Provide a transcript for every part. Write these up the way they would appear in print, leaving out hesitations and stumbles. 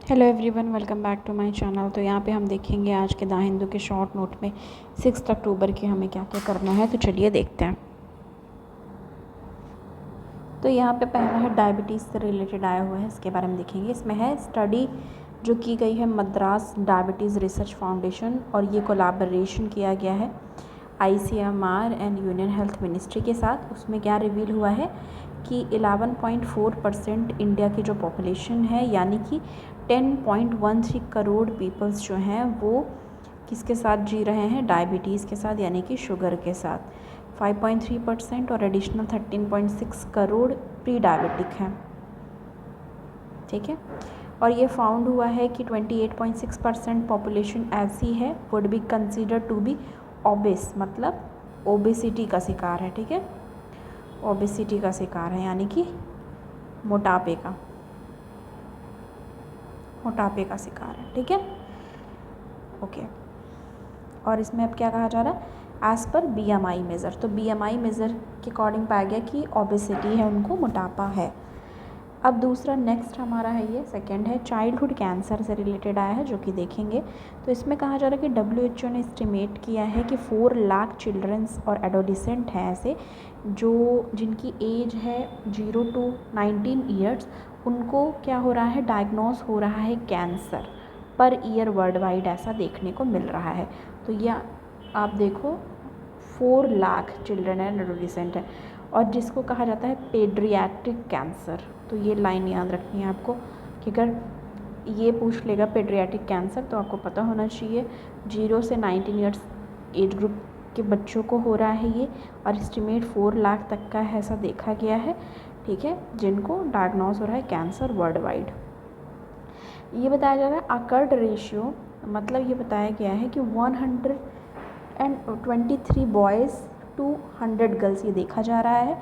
Hello everyone, welcome back to my channel. तो यहाँ पे हम देखेंगे आज के द हिंदू के शॉर्ट नोट में 6 अक्टूबर के हमें क्या क्या करना है। तो चलिए देखते हैं। तो यहाँ पे पहला है डायबिटीज़ से रिलेटेड आया हुआ है, इसके बारे में देखेंगे। इसमें है स्टडी जो की गई है मद्रास डायबिटीज़ रिसर्च फाउंडेशन, और ये कोलैबोरेशन किया गया है ICMR and union health ministry के साथ। उसमें क्या रिवील हुआ है कि 11.4% इंडिया की जो पॉपुलेशन है, यानी कि 10.13 करोड़ पीपल्स जो हैं वो किसके साथ जी रहे हैं, डायबिटीज़ के साथ, यानी कि शुगर के साथ। 5.3% और एडिशनल 13.6 करोड़ प्री डायबिटिक हैं। ठीक है। और ये फाउंड हुआ है कि 28.6% पॉपुलेशन ऐसी है would be consider to be obese, मतलब ओबेसिटी का शिकार है। ठीक है, ओबेसिटी का शिकार है, यानी कि मोटापे का शिकार है। ठीक है, ओके। और इसमें अब क्या कहा जा रहा है, एज़ पर BMI मेज़र। तो BMI मेज़र के अकॉर्डिंग पाया गया कि ओबेसिटी है, उनको मोटापा है। अब दूसरा नेक्स्ट हमारा है, ये सेकंड है, चाइल्डहुड कैंसर से रिलेटेड आया है, जो कि देखेंगे। तो इसमें कहा जा रहा है कि WHO ने एस्टिमेट किया है कि 4 लाख चिल्ड्रंस और एडोलिसेंट हैं ऐसे जो जिनकी एज है 0 to 19 ईयर्स, उनको क्या हो रहा है, डायग्नोस हो रहा है cancer per year world wide, ऐसा देखने को मिल रहा है। तो यह आप देखो 4 लाख चिल्ड्रन एंड एडोलिसेंट है, और जिसको कहा जाता है पेड्रियाट्रिक कैंसर। तो ये लाइन याद रखनी है आपको कि अगर ये पूछ लेगा पेड्रियाट्रिक कैंसर तो आपको पता होना चाहिए 0 से 19 ईयर्स एज ग्रुप के बच्चों को हो रहा है ये, और एस्टिमेट 4 लाख तक का है, ऐसा देखा गया है। ठीक है, जिनको डायग्नोस हो रहा है कैंसर वर्ल्ड वाइड। ये बताया जा रहा है अकर्ड रेशियो, मतलब ये बताया गया है कि 123 बॉयज़ टू 100 गर्ल्स ये देखा जा रहा है।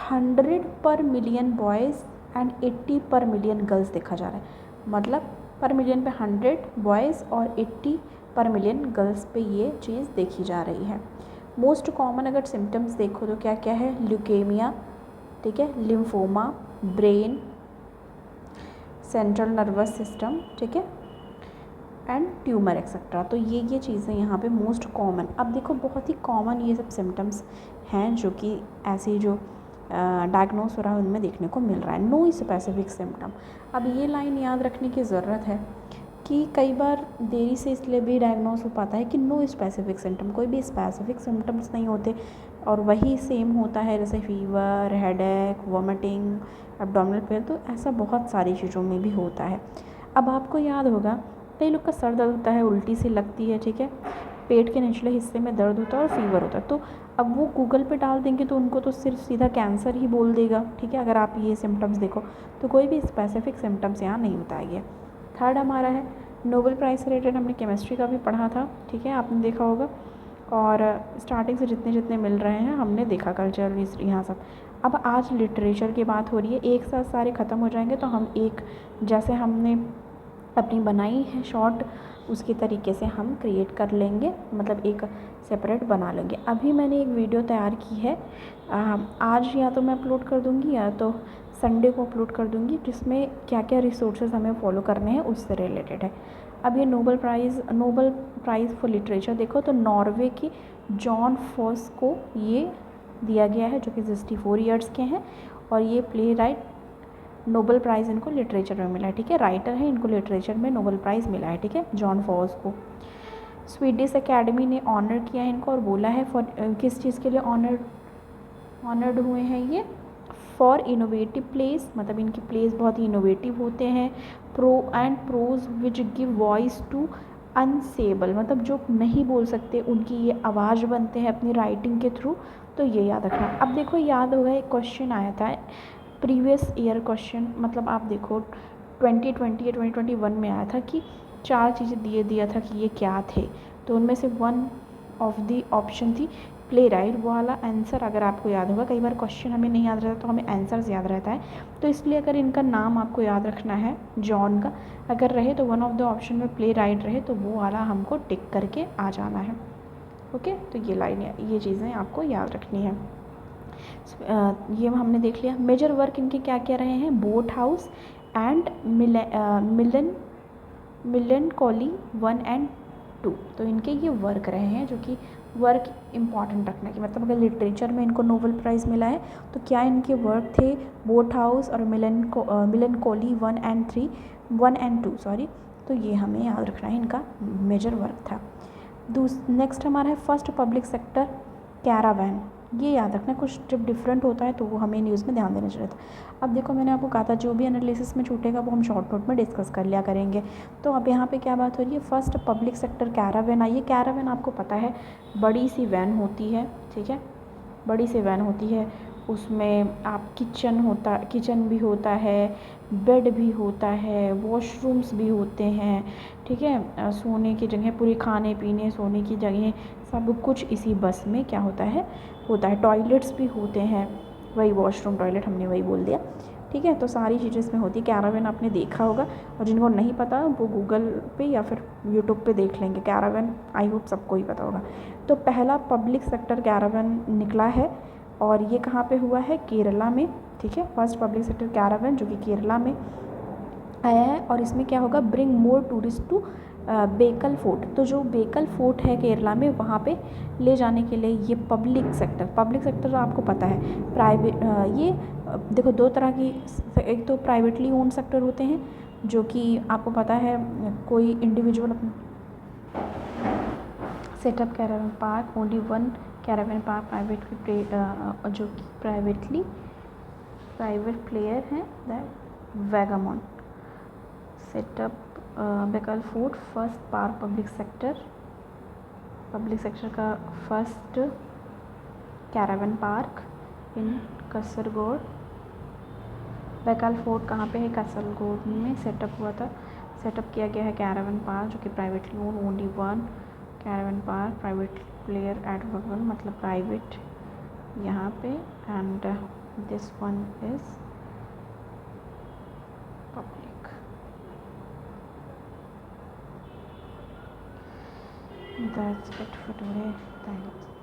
100 पर मिलियन बॉयज़ एंड 80 पर मिलियन गर्ल्स देखा जा रहा है, मतलब पर मिलियन पे 100 बॉयज़ और 80 पर मिलियन गर्ल्स पे ये चीज़ देखी जा रही है। मोस्ट कॉमन अगर सिम्टम्स देखो तो क्या क्या है, ल्यूकेमिया, ठीक है, lymphoma, brain, central nervous system, ठीक है, एंड ट्यूमर एक्सेट्रा। तो ये चीज़ें यहाँ पे मोस्ट कॉमन। अब देखो बहुत ही कॉमन ये सब सिम्टम्स हैं जो कि ऐसे जो डायग्नोस हो रहा है उनमें देखने को मिल रहा है। No specific symptom. अब ये लाइन याद रखने की ज़रूरत है कि कई बार देरी से इसलिए भी डायग्नोस हो पाता है कि नो स्पेसिफिक सिम्टम, कोई भी स्पेसिफिक सिम्टम्स नहीं होते और वही सेम होता है, जैसे fever, headache, vomiting, abdominal pain. तो ऐसा बहुत सारी चीज़ों में भी होता है। अब आपको याद होगा कई लोग का सर दर्द होता है, उल्टी सी लगती है, ठीक है, पेट के निचले हिस्से में दर्द होता है और फीवर होता है। तो अब वो गूगल पे डाल देंगे तो उनको तो सिर्फ सीधा कैंसर ही बोल देगा। ठीक है, अगर आप ये सिम्टम्स देखो तो कोई भी स्पेसिफिक सिम्टम्स यहाँ नहीं बताया गया। थर्ड हमारा है नोबेल प्राइज़ से रिलेटेड, हमने केमिस्ट्री का भी पढ़ा था, ठीक है, आपने देखा होगा। और स्टार्टिंग से जितने जितने मिल रहे हैं हमने देखा, कल्चर, हिस्ट्री, यहाँ सब। अब आज लिटरेचर की बात हो रही है, एक साथ सारे ख़त्म हो जाएंगे तो हम एक जैसे हमने अपनी बनाई है शॉर्ट उसके तरीके से हम क्रिएट कर लेंगे, मतलब एक सेपरेट बना लेंगे। अभी मैंने एक वीडियो तैयार की है, आज या तो मैं अपलोड कर दूँगी या तो संडे को अपलोड कर दूँगी, जिसमें क्या क्या रिसोर्सेज हमें फॉलो करने हैं उससे रिलेटेड है। अब ये नोबेल प्राइज़ फॉर लिटरेचर देखो तो नॉर्वे की जॉन फॉस को ये दिया गया है, जो कि 64 ईयर्स के हैं, और ये प्ले राइट नोबेल प्राइज़ इनको लिटरेचर में मिला है। ठीक है, राइटर है, इनको लिटरेचर में नोबेल प्राइज़ मिला है। ठीक है, जॉन फॉस को। स्वीडिश एकेडमी ने ऑनर किया है इनको और बोला है फॉर किस चीज़ के लिए ऑनर्ड हुए हैं ये, फॉर इनोवेटिव प्लेस, मतलब इनके प्लेस बहुत ही इनोवेटिव होते हैं। Prose which give voice to unsayable, मतलब जो नहीं बोल सकते उनकी ये आवाज़ बनते हैं अपनी राइटिंग के थ्रू। तो ये याद रखना। अब देखो याद होगा एक क्वेश्चन आया था प्रीवियस ईयर क्वेश्चन, मतलब आप देखो 2020 या 2021 में आया था कि 4 चीज़ें दिया था कि ये क्या थे। तो उनमें से वन ऑफ द ऑप्शन थी प्ले राइट। वो वाला आंसर अगर आपको याद होगा, कई बार क्वेश्चन हमें नहीं याद रहता तो हमें आंसर्स याद रहता है, तो इसलिए अगर इनका नाम आपको याद रखना है जॉन का, अगर रहे तो वन ऑफ द ऑप्शन में प्ले राइट रहे तो वो वाला हमको टिक करके आ जाना है। ओके, तो ये लाइन ये चीज़ें आपको याद रखनी है। ये हमने देख लिया। मेजर वर्क इनके क्या क्या रहे हैं, boat house and Milan melancholy 1 and 2, तो इनके ये वर्क रहे हैं, जो कि वर्क इम्पॉर्टेंट रखना की मतलब अगर लिटरेचर में इनको नोबेल प्राइज़ मिला है तो क्या इनके वर्क थे बोट हाउस और मेलनकोली 1 एंड 2 सॉरी, तो ये हमें याद रखना है, इनका मेजर वर्क था। नेक्स्ट हमारा है फर्स्ट पब्लिक सेक्टर कैरावैन, ये याद रखना, कुछ जब डिफरेंट होता है तो वो हमें न्यूज़ में ध्यान देना चाहिए था। अब देखो मैंने आपको कहा था जो भी एनालिसिस में छूटेगा वो हम शॉर्ट नोट में डिस्कस कर लिया करेंगे। तो अब यहाँ पे क्या बात हो रही है, फर्स्ट पब्लिक सेक्टर कैरावैन आई है। कैरावैन आपको पता है बड़ी सी वैन होती है, ठीक है, बड़ी सी वैन होती है, उसमें आप किचन भी होता है, बेड भी होता है, वॉशरूम्स भी होते हैं, ठीक है, सोने की जगह, पूरी खाने पीने सोने की जगह सब कुछ इसी बस में क्या होता है, टॉयलेट्स भी होते हैं, वही वॉशरूम टॉयलेट हमने वही बोल दिया, ठीक है। तो सारी चीज़ें इसमें होती है। कैरावैन आपने देखा होगा, और जिनको नहीं पता वो गूगल पे या फिर यूट्यूब पे देख लेंगे। कैरावैन आई होप सबको ही पता होगा। तो पहला पब्लिक सेक्टर कैरावैन निकला है और ये कहाँ पे हुआ है, केरला में, ठीक है। फर्स्ट पब्लिक सेक्टर कैरावैन जो कि केरला में आया है, और इसमें क्या होगा, ब्रिंग मोर टूरिस्ट टू बेकल फोर्ट, तो जो बेकल फोर्ट है केरला में वहाँ पे ले जाने के लिए ये पब्लिक सेक्टर आपको पता है प्राइवेट, ये देखो दो तरह की, एक तो प्राइवेटली ओन सेक्टर होते हैं जो कि आपको पता है कोई individual setup caravan park, only one caravan park privately, जो कि प्राइवेट प्लेयर हैं, that Vagamon setup Bekal fort first park public sector का first caravan park in Kasaragod. Bekal fort कहाँ पे है, कसरगोड में सेटअप हुआ था, सेटअप किया गया है कैरावैन पार्क जो कि privately own, only one caravan park private player at one, मतलब प्राइवेट यहाँ पे, and this one is public. That's it for today. Thanks.